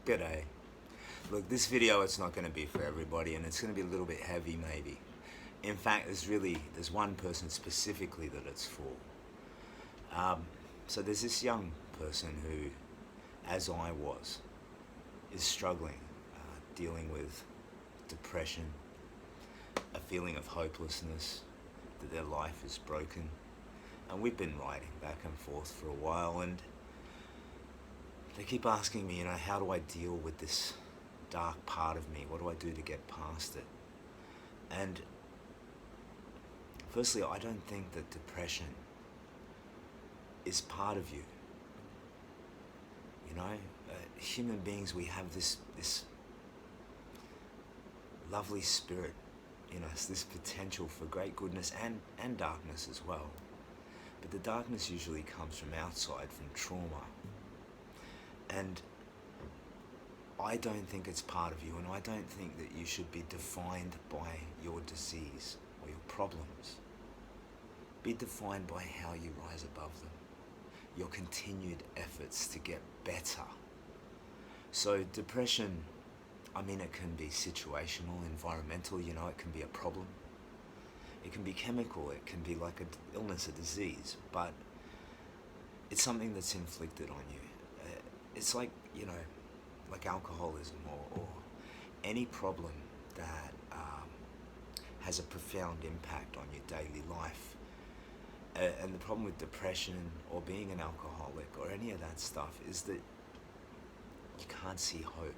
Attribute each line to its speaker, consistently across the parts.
Speaker 1: G'day. Look, this video, it's not going to be for everybody, and it's going to be a little bit heavy maybe. In fact, there's one person specifically that it's for. So there's this young person who, as I was, is struggling, dealing with depression, a feeling of hopelessness, that their life is broken. And we've been writing back and forth for a while, and they keep asking me, how do I deal with this dark part of me? What do I do to get past it? And firstly, I don't think that depression is part of you. Human beings, we have this lovely spirit in us, this potential for great goodness and darkness as well. But the darkness usually comes from outside, from trauma. And I don't think it's part of you, and I don't think that you should be defined by your disease or your problems. Be defined by how you rise above them, your continued efforts to get better. So depression, it can be situational, environmental, it can be a problem. It can be chemical, it can be like an illness, a disease, but it's something that's inflicted on you. It's like, like alcoholism or any problem that has a profound impact on your daily life. And the problem with depression or being an alcoholic or any of that stuff is that you can't see hope.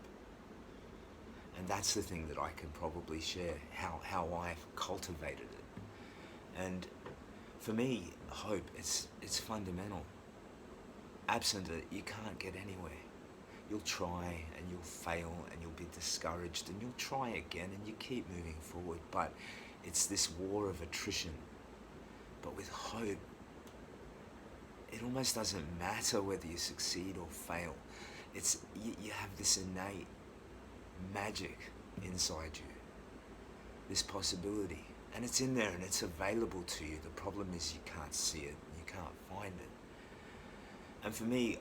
Speaker 1: And that's the thing that I can probably share, how I've cultivated it. And for me, hope, it's fundamental. Absent it, you can't get anywhere. You'll try and you'll fail and you'll be discouraged and you'll try again and you keep moving forward. But it's this war of attrition. But with hope, it almost doesn't matter whether you succeed or fail. You have this innate magic inside you, this possibility. And it's in there and it's available to you. The problem is you can't see it, you can't find it. And for me,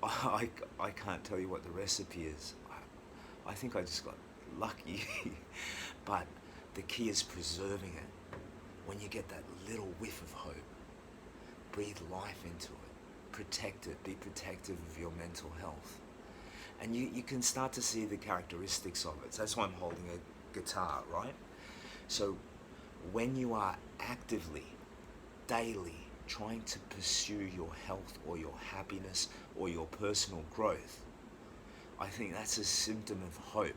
Speaker 1: I can't tell you what the recipe is. I think I just got lucky. But the key is preserving it. When you get that little whiff of hope, breathe life into it, protect it, be protective of your mental health. And you can start to see the characteristics of it. So that's why I'm holding a guitar, right? So when you are actively, daily, trying to pursue your health or your happiness or your personal growth, I think that's a symptom of hope.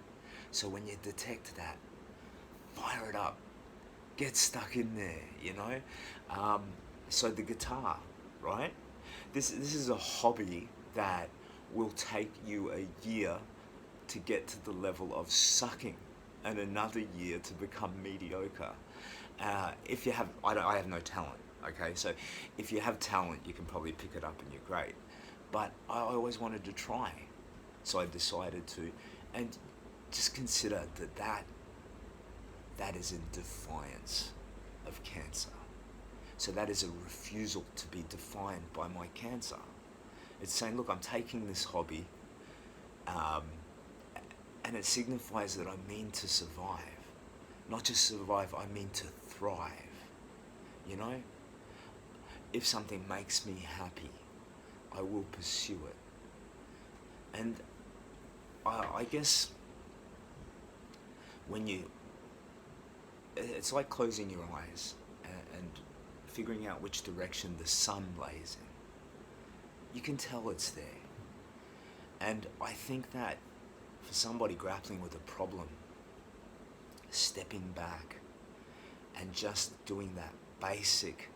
Speaker 1: So when you detect that, fire it up, get stuck in there, So the guitar, right? This is a hobby that will take you a year to get to the level of sucking and another year to become mediocre. If you have, I have no talent. Okay, so if you have talent, you can probably pick it up and you're great. But I always wanted to try, so I decided to. And just consider that is in defiance of cancer. So that is a refusal to be defined by my cancer. It's saying, look, I'm taking this hobby, and it signifies that I mean to survive. Not just survive, I mean to thrive. If something makes me happy, I will pursue it. And I guess it's like closing your eyes and figuring out which direction the sun lays in. You can tell it's there. And I think that for somebody grappling with a problem, stepping back and just doing that basic,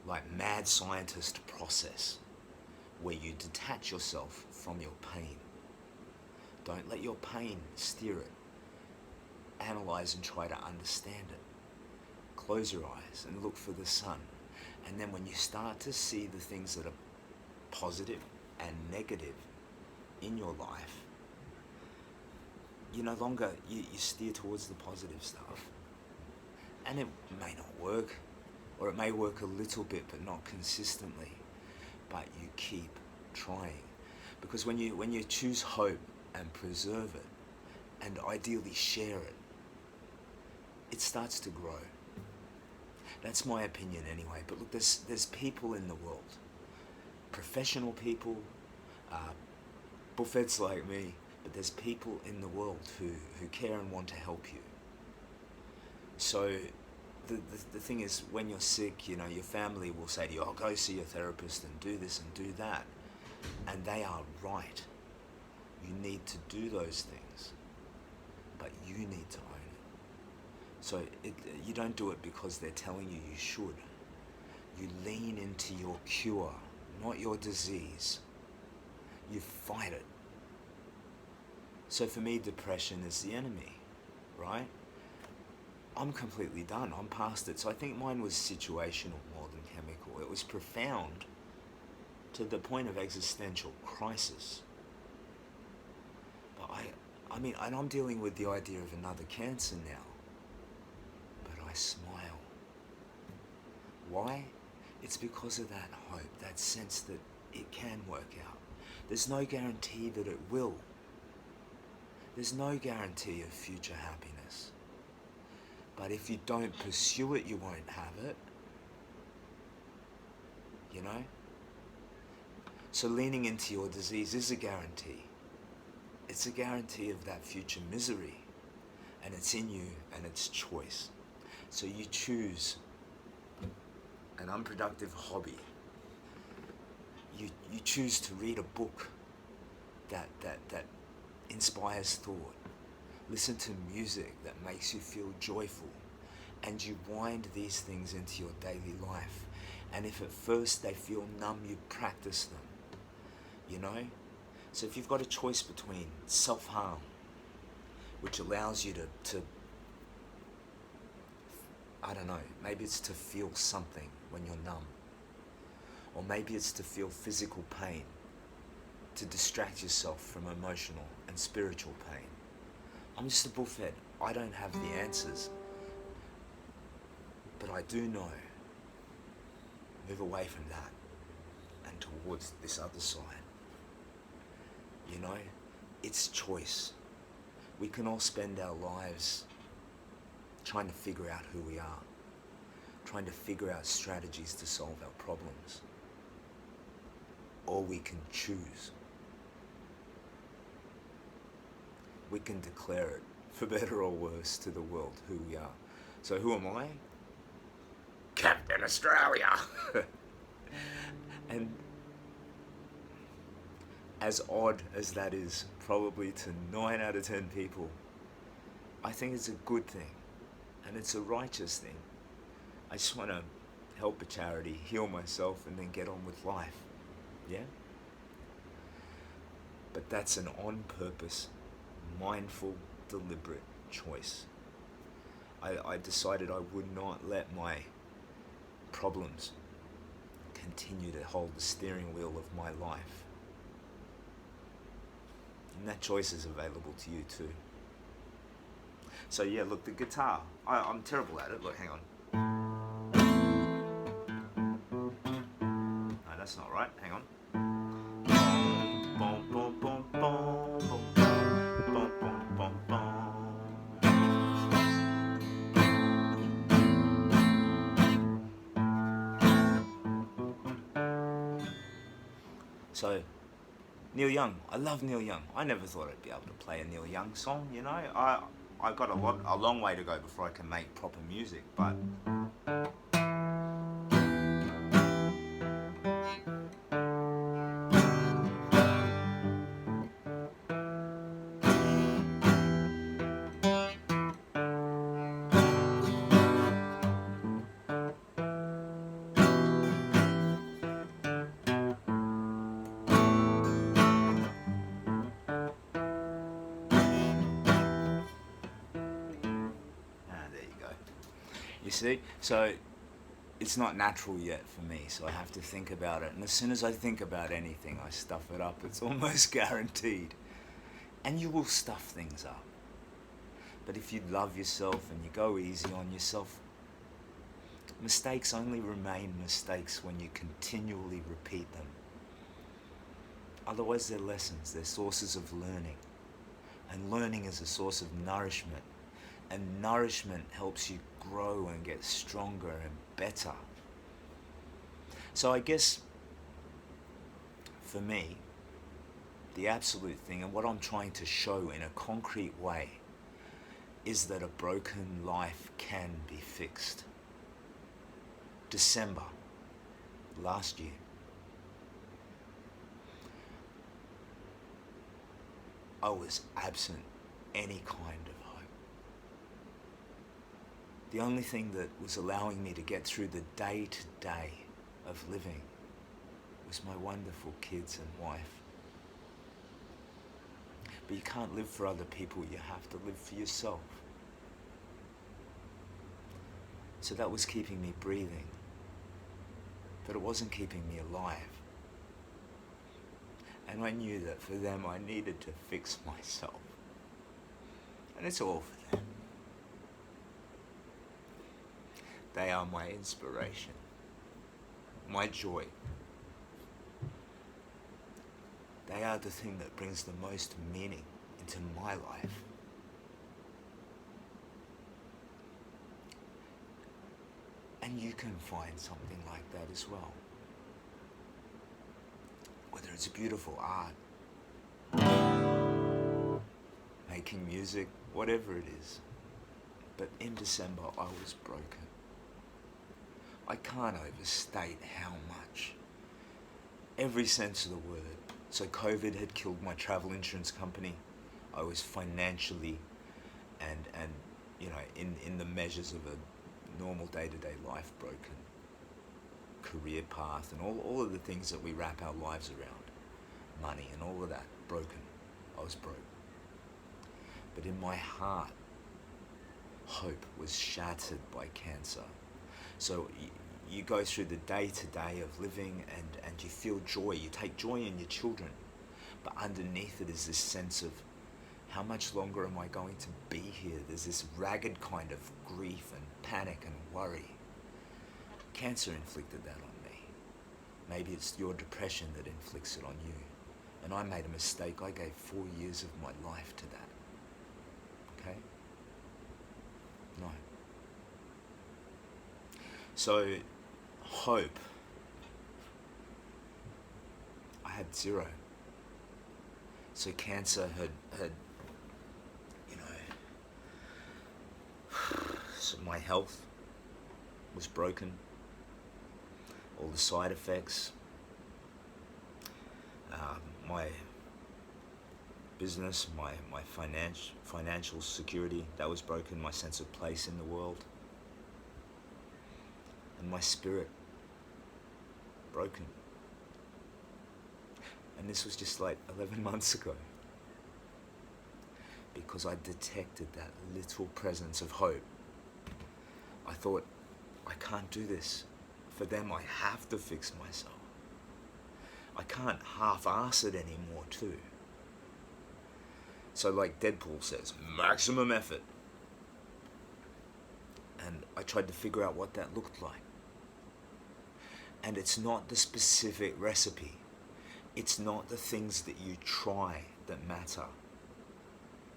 Speaker 1: like mad scientist process where you detach yourself from your pain. Don't let your pain steer it. Analyze and try to understand it. Close your eyes and look for the sun. And then when you start to see the things that are positive and negative in your life, you no longer, you steer towards the positive stuff. And it may not work, or it may work a little bit but not consistently, but you keep trying. Because when you choose hope, and preserve it and ideally share it, it starts to grow. That's my opinion anyway. But look, there's people in the world, professional people, buffets like me, but there's people in the world who care and want to help you. So the thing is, when you're sick, you know, your family will say to you, oh, go see your therapist and do this and do that. And they are right. You need to do those things, but you need to own it. So you don't do it because they're telling you you should. You lean into your cure, not your disease. You fight it. So for me, depression is the enemy, right? I'm completely done. I'm past it. So I think mine was situational more than chemical. It was profound to the point of existential crisis. But I mean, and I'm dealing with the idea of another cancer now. But I smile. Why? It's because of that hope, that sense that it can work out. There's no guarantee that it will. There's no guarantee of future happiness. But if you don't pursue it, you won't have it. You know? So leaning into your disease is a guarantee. It's a guarantee of that future misery. And it's in you, and it's choice. So you choose an unproductive hobby. You choose to read a book that inspires thought. Listen to music that makes you feel joyful. And you wind these things into your daily life. And if at first they feel numb, you practice them. You know? So if you've got a choice between self-harm, which allows you to I don't know, maybe it's to feel something when you're numb. Or maybe it's to feel physical pain, to distract yourself from emotional and spiritual pain. I'm just a buffet. I don't have the answers. But I do know. Move away from that and towards this other side. You know, it's choice. We can all spend our lives trying to figure out who we are, trying to figure out strategies to solve our problems. Or we can choose. We can declare it, for better or worse, to the world who we are. So who am I? Captain Australia! And as odd as that is, probably to 9 out of 10 people, I think it's a good thing. And it's a righteous thing. I just want to help a charity, heal myself, and then get on with life. Yeah? But that's an on-purpose, mindful, deliberate choice. I decided I would not let my problems continue to hold the steering wheel of my life. And that choice is available to you too. So yeah, look, the guitar, I'm terrible at it. Look, hang on. No, that's not right. Hang on. Boom, boom, boom, boom, boom, boom, boom, boom, boom. So, Neil Young. I love Neil Young. I never thought I'd be able to play a Neil Young song, you know. I've got a long way to go before I can make proper music, but there you go. You see? So it's not natural yet for me, so I have to think about it. And as soon as I think about anything, I stuff it up. It's almost guaranteed. And you will stuff things up. But if you love yourself and you go easy on yourself, mistakes only remain mistakes when you continually repeat them. Otherwise, they're lessons, they're sources of learning. And learning is a source of nourishment. And nourishment helps you grow and get stronger and better. So I guess, for me, the absolute thing, and what I'm trying to show in a concrete way, is that a broken life can be fixed. December last year, I was absent any kind of hope. The only thing that was allowing me to get through the day-to-day of living was my wonderful kids and wife. But you can't live for other people, you have to live for yourself. So that was keeping me breathing, but it wasn't keeping me alive. And I knew that for them I needed to fix myself. And it's all for them. They are my inspiration, my joy. They are the thing that brings the most meaning into my life. And you can find something like that as well. Whether it's beautiful art, making music, whatever it is. But in December, I was broken. I can't overstate how much. Every sense of the word. So COVID had killed my travel insurance company. I was financially and in the measures of a normal day-to-day life broken. Career path and all of the things that we wrap our lives around. Money and all of that, broken. I was broke. But in my heart, hope was shattered by cancer. So you go through the day-to-day of living and you feel joy. You take joy in your children. But underneath it is this sense of, how much longer am I going to be here? There's this ragged kind of grief and panic and worry. Cancer inflicted that on me. Maybe it's your depression that inflicts it on you. And I made a mistake. I gave 4 years of my life to that. Okay? No. So, hope. I had zero. So cancer had so my health was broken. All the side effects. My business, my financial security, that was broken. My sense of place in the world. And my spirit, broken. And this was just like 11 months ago. Because I detected that little presence of hope. I thought, I can't do this. For them, I have to fix myself. I can't half-ass it anymore too. So like Deadpool says, maximum effort. And I tried to figure out what that looked like. And it's not the specific recipe. It's not the things that you try that matter.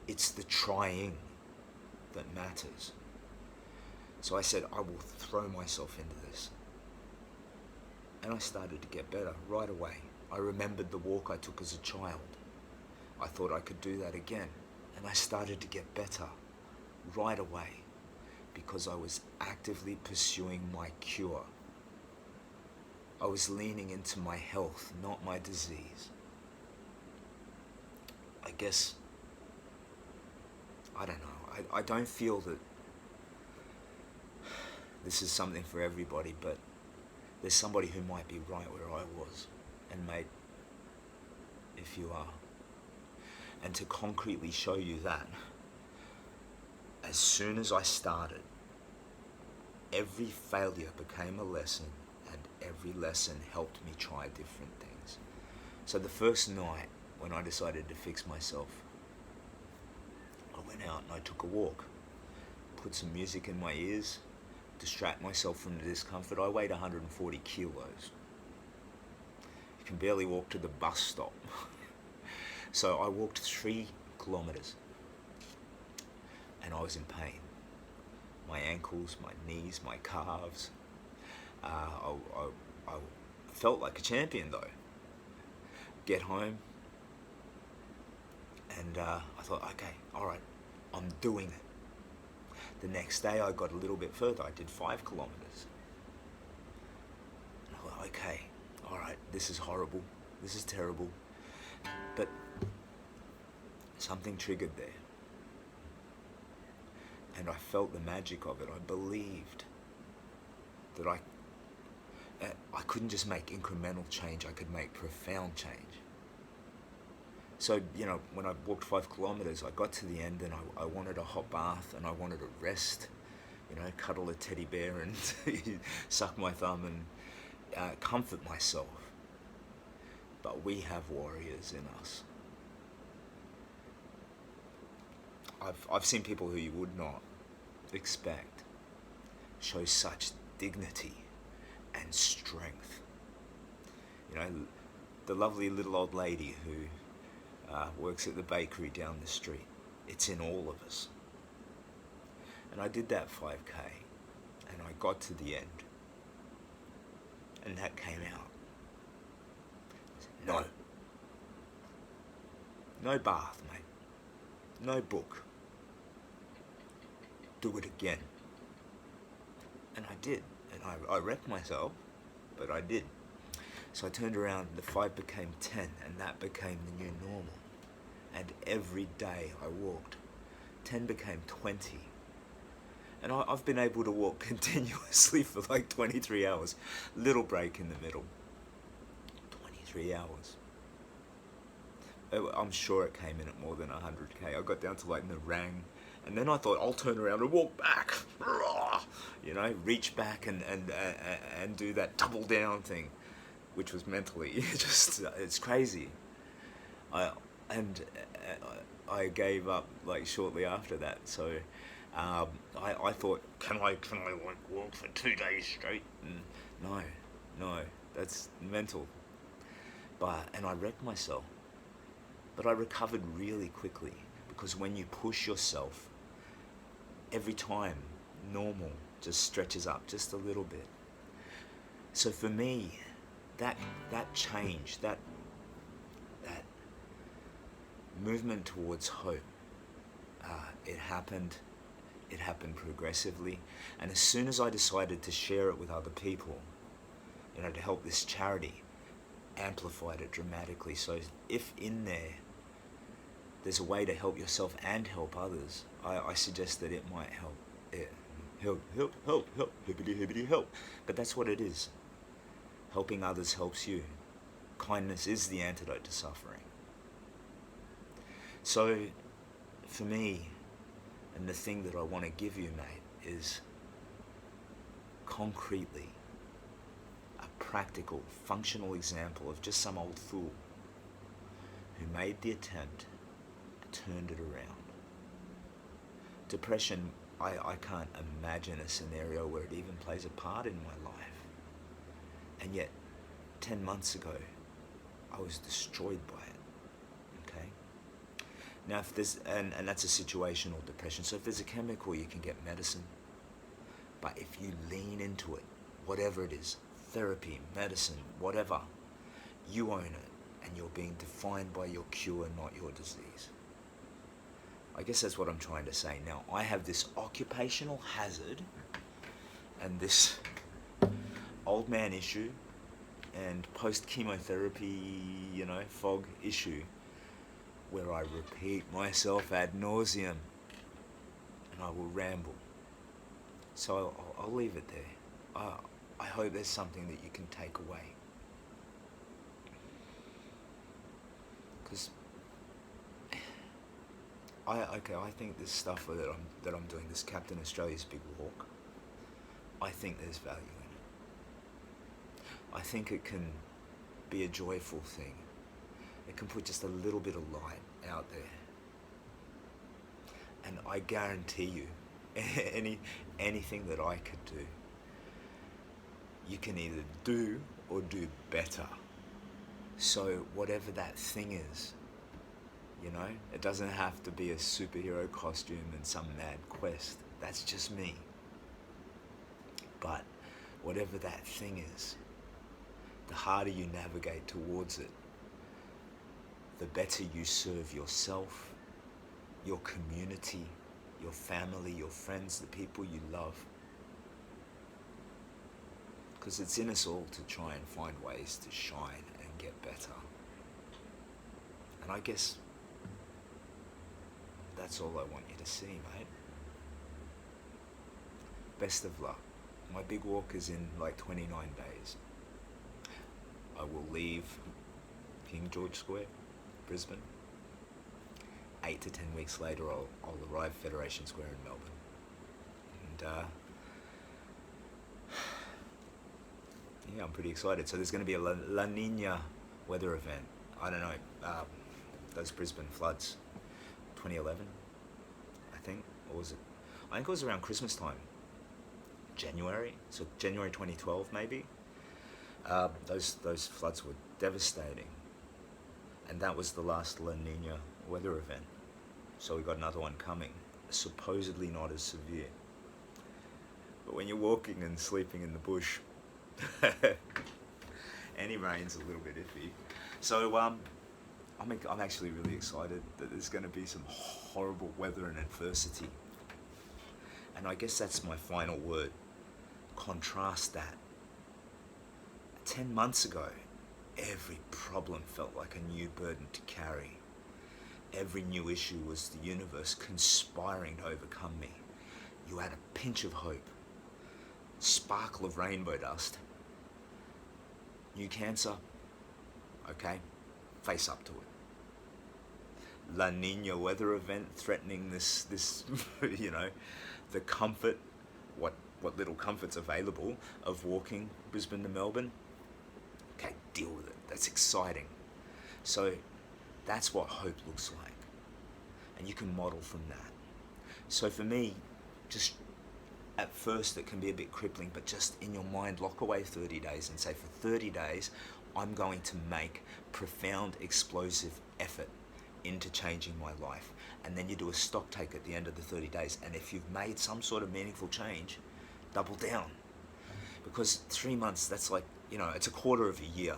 Speaker 1: It's the trying that matters. So I said, I will throw myself into this. And I started to get better right away. I remembered the walk I took as a child. I thought I could do that again. And I started to get better right away because I was actively pursuing my cure. I was leaning into my health, not my disease. I guess, I don't know. I don't feel that this is something for everybody, but there's somebody who might be right where I was. And mate, if you are. And to concretely show you that, as soon as I started, every failure became a lesson, and every lesson helped me try different things. So the first night, when I decided to fix myself, I went out and I took a walk, put some music in my ears, distract myself from the discomfort. I weighed 140 kilos. You can barely walk to the bus stop. So I walked 3 kilometers and I was in pain. My ankles, my knees, my calves. I felt like a champion though. Get home, and I thought, okay, all right, I'm doing it. The next day I got a little bit further. I did 5 kilometers. And I thought, okay, all right, this is horrible. This is terrible. But something triggered there. And I felt the magic of it. I believed that I couldn't just make incremental change, I could make profound change. So, when I walked 5 kilometers, I got to the end and I wanted a hot bath and I wanted to rest, cuddle a teddy bear and suck my thumb and comfort myself. But we have warriors in us. I've seen people who you would not expect show such dignity and strength. The lovely little old lady who works at the bakery down the street. It's in all of us. And I did that 5K, and I got to the end, and that came out. No bath, mate. No book. Do it again. And I did. And I wrecked myself, but I did. So I turned around, the 5 became 10, and that became the new normal. And every day I walked, 10 became 20. And I've been able to walk continuously for like 23 hours. Little break in the middle. 23 hours. I'm sure it came in at more than 100k. I got down to like Narang, and then I thought I'll turn around and walk back. Reach back and do that double down thing, which was mentally just it's crazy. I gave up like shortly after that. So I thought, can I like walk for 2 days straight? And no, that's mental. And I wrecked myself. But I recovered really quickly, because when you push yourself, every time normal just stretches up just a little bit. So for me, that change, that movement towards hope, it happened progressively. And as soon as I decided to share it with other people, to help this charity, amplified it dramatically. So if in there's a way to help yourself and help others, I suggest that it might help. Help, hibbity help. But that's what it is. Helping others helps you. Kindness is the antidote to suffering. So for me, and the thing that I want to give you, mate, is concretely a practical, functional example of just some old fool who made the attempt and turned it around. Depression, I can't imagine a scenario where it even plays a part in my life. And yet, 10 months ago, I was destroyed by it. Okay? Now, if there's, and that's a situational depression, so if there's a chemical, you can get medicine. But if you lean into it, whatever it is, therapy, medicine, whatever, you own it, and you're being defined by your cure, not your disease. I guess that's what I'm trying to say. Now, I have this occupational hazard and this old man issue and post-chemotherapy, fog issue, where I repeat myself ad nauseum and I will ramble. So I'll leave it there. I hope there's something that you can take away. Because I think this stuff that I'm doing, this Captain Australia's Big Walk, I think there's value in it. I think it can be a joyful thing. It can put just a little bit of light out there. And I guarantee you, anything that I could do, you can either do or do better. So whatever that thing is, You know, it doesn't have to be a superhero costume and some mad quest. That's just me. But whatever that thing is, the harder you navigate towards it, the better you serve yourself, your community, your family, your friends, the people you love. Because it's in us all to try and find ways to shine and get better. And I guess that's all I want you to see, mate. Best of luck. My big walk is in like 29 days. I will leave King George Square, Brisbane. 8 to 10 weeks later, I'll arrive Federation Square in Melbourne. And yeah, I'm pretty excited. So there's going to be a La Nina weather event. I don't know, those Brisbane floods, 2011, I think, or was it? I think it was around Christmas time, January. So January 2012, maybe. Those floods were devastating, and that was the last La Nina weather event. So we got another one coming, supposedly not as severe. But when you're walking and sleeping in the bush, any rain's a little bit iffy. So I'm actually really excited that there's going to be some horrible weather and adversity. And I guess that's my final word. Contrast that. 10 months ago, every problem felt like a new burden to carry. Every new issue was the universe conspiring to overcome me. You had a pinch of hope, sparkle of rainbow dust. New cancer, okay, face up to it. La Nina weather event threatening this you know, the comfort, what little comfort's available of walking Brisbane to Melbourne. Okay, deal with it. That's exciting. So that's what hope looks like. And you can model from that. So for me, just at first it can be a bit crippling, but just in your mind, lock away 30 days and say, for 30 days, I'm going to make profound, explosive effort into changing my life. And then you do a stock take at the end of the 30 days. And if you've made some sort of meaningful change, double down. Because 3 months, that's like, you know, it's a quarter of a year.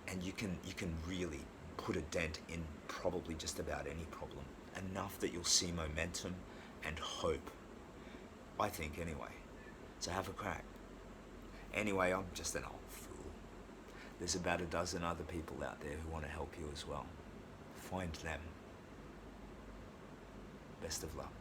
Speaker 1: And you can really put a dent in probably just about any problem. Enough that you'll see momentum and hope. I think, anyway. So have a crack. Anyway, I'm just an old fool. There's about a dozen other people out there who want to help you as well. Find them. Best of luck.